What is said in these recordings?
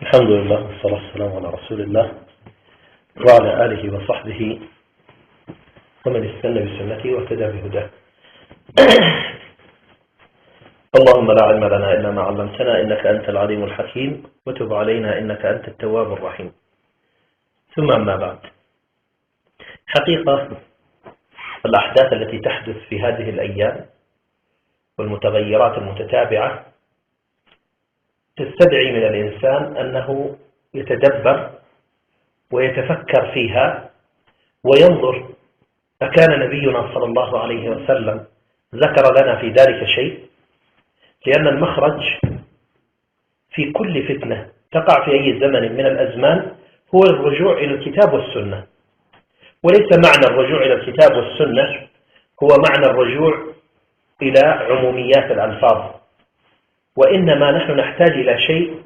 الحمد لله والصلاة والسلام على رسول الله وعلى آله وصحبه ومن استنى بسنته واهتدى بهداه. اللهم لا علم لنا إلا ما علمتنا إنك أنت العليم الحكيم وتب علينا إنك أنت التواب الرحيم. ثم أما بعد، حقيقة الأحداث التي تحدث في هذه الأيام والمتغيرات المتتابعة تستدعي من الإنسان أنه يتدبر ويتفكر فيها وينظر أكان نبينا صلى الله عليه وسلم ذكر لنا في ذلك شيء، لأن المخرج في كل فتنة تقع في أي زمن من الأزمان هو الرجوع إلى الكتاب والسنة، وليس معنى الرجوع إلى الكتاب والسنة هو معنى الرجوع إلى عموميات الألفاظ، وإنما نحن نحتاج إلى شيء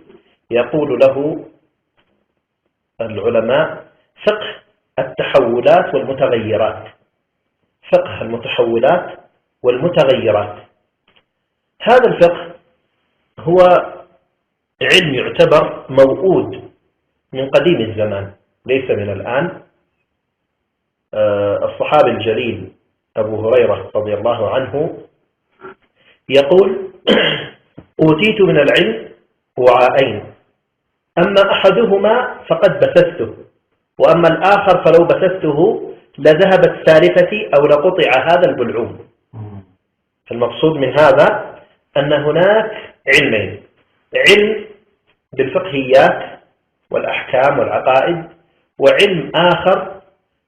يقول له العلماء فقه التحولات والمتغيرات. فقه المتحولات والمتغيرات، هذا الفقه هو علم يعتبر موؤود من قديم الزمان ليس من الآن. الصحابي الجليل أبو هريرة رضي الله عنه يقول: أوتيت من العلم وعاءين، أما أحدهما فقد بثثته، وأما الآخر فلو بثثته لذهبت سالفتي أو لقطع هذا البلعوم. المقصود من هذا أن هناك علمين: علم بالفقهيات والأحكام والعقائد، وعلم آخر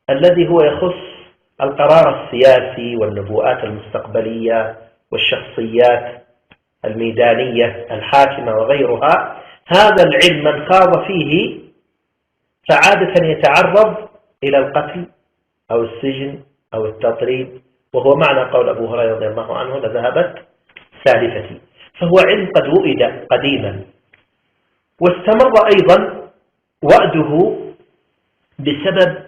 الذي هو يخص القرار السياسي والنبوءات المستقبلية والشخصيات الميدانية الحاكمة وغيرها. هذا العلم من خاض فيه فعادة يتعرض إلى القتل أو السجن أو التطريد، وهو معنى قول أبو هريرة رضي الله عنه: لذهبت سالفتي. فهو علم قد وئد قديما، واستمر أيضا وأده بسبب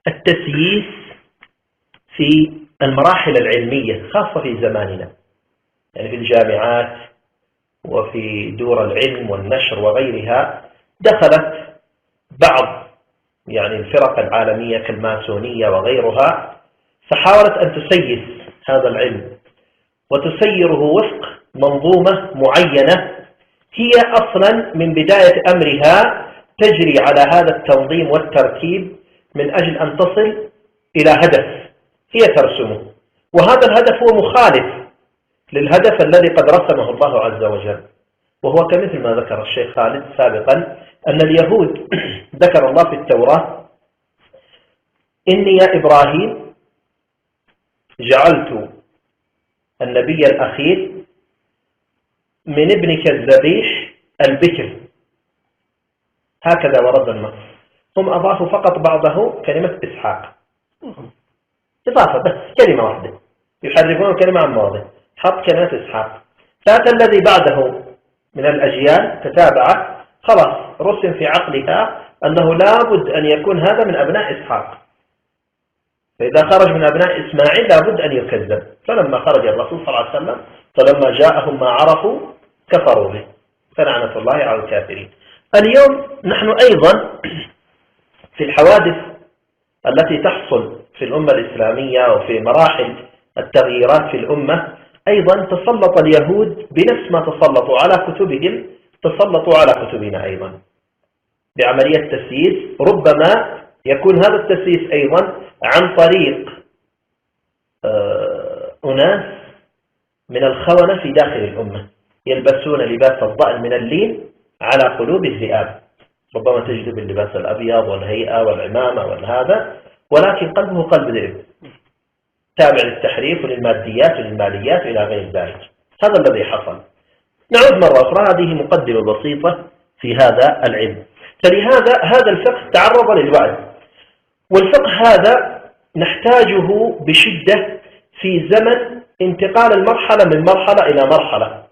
التسييس في المراحل العلمية خاصة في زماننا، يعني في الجامعات وفي دور العلم والنشر وغيرها. دخلت بعض الفرق العالمية كالماسونية وغيرها، فحاولت أن تسيس هذا العلم وتسيره وفق منظومة معينة هي أصلا من بداية أمرها تجري على هذا التنظيم والترتيب من أجل أن تصل إلى هدف هي ترسمه، وهذا الهدف هو مخالف للهدف الذي قد رسمه الله عز وجل، وهو كمثل ما ذكر الشيخ خالد سابقا أن اليهود ذكر الله في التوراة: إني يا إبراهيم جعلت النبي الأخير من ابنك الذبيح البكر. هكذا ورد النص. هم أضافوا فقط بعضه كلمة إسحاق، إضافة بس كلمة واحدة، يحرفون كلمة عن مواضع، حط كلمة إسحاق. فأتى الذي بعده من الأجيال تتابعت، خلاص رسم في عقلها أنه لابد أن يكون هذا من أبناء إسحاق، فإذا خرج من أبناء إسماعيل لابد أن يكذب. فلما خرج الرسول صلى الله عليه وسلم فلما جاءهم ما عرفوا كفروا به، فلعنة الله على الكافرين. اليوم نحن أيضا في الحوادث التي تحصل في الأمة الإسلامية وفي مراحل التغييرات في الأمة أيضا تسلط اليهود بنفس ما تسلطوا على كتبهم تسلطوا على كتبنا أيضا بعملية تسييس. ربما يكون هذا التسييس أيضا عن طريق أناس من الخونة في داخل الأمة يلبسون لباس الضأن من اللين على قلوب الذئاب. ربما تجد باللباس الأبيض والهيئة والعمامة والهذا، ولكن قلبه قلب ذئب تابع للتحريف وللماديات وللماليات إلى غير ذلك. هذا الذي حصل. نعود مرة أخرى، هذه مقدمة بسيطة في هذا العلم. فلهذا هذا الفقه تعرض للوعد، والفقه هذا نحتاجه بشدة في زمن انتقال المرحلة من مرحلة إلى مرحلة.